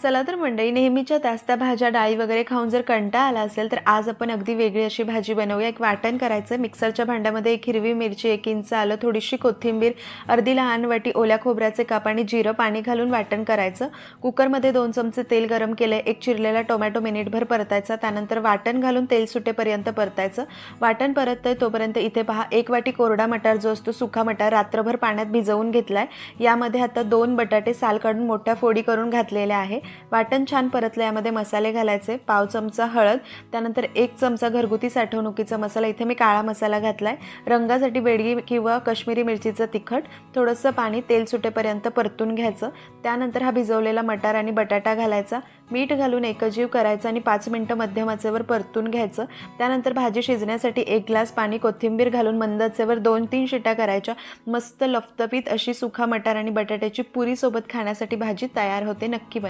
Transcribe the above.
चला तर मंडळी, नेहमीच्या त्याच त्या भाज्या डाळी वगैरे खाऊन जर कंटाळा आला असेल तर आज आपण अगदी वेगळी अशी भाजी बनवूया। एक वाटण करायचं, मिक्सरच्या भांड्यामध्ये एक हिरवी मिरची, 1 इंच आलं, थोडीशी कोथिंबीर, अर्धी लहान वाटी ओल्या खोबऱ्याचे काप आणि जिरं पाणी घालून वाटण करायचं। कुकरमध्ये 2 चमचे तेल गरम केले, एक चिरलेला टोमॅटो मिनिटभर परतायचा, त्यानंतर वाटण घालून तेल सुटेपर्यंत परतायचं। वाटण परततंय तोपर्यंत इथे पहा 1 वाटी कोरडा मटार जो असतो सुका मटार रात्रभर पाण्यात भिजवून घेतलाय। यामध्ये आता 2 बटाटे साल काढून मोठ्या फोडी करून घातलेले आहे। वाटण छान परतले, यामध्ये मसाले घालायचे, पाव चमचा हळद, त्यानंतर 1 चमचा घरगुती साठवणुकीचा मसाला, इथे मी काळा मसाला घातलाय, रंगासाठी बेडगी किंवा काश्मीरी मिरचीचं तिखट, थोडंसं पाणी, तेल सुटेपर्यंत परतून घ्यायचं। त्यानंतर हा भिजवलेला मटार आणि बटाटा घालायचा, मीठ घालून एकजीव करायचं आणि 5 मिनिटं मध्यम आचेवर परतून घ्यायचं। त्यानंतर भाजी शिजण्यासाठी 1 ग्लास पाणी, कोथिंबीर घालून मंद आचेवर 2-3 शिट्या करायच्या। मस्त लफतफीत अशी सुका मटार आणि बटाट्याची पुरी सोबत खाण्यासाठी भाजी तयार होते। नक्की बनवा।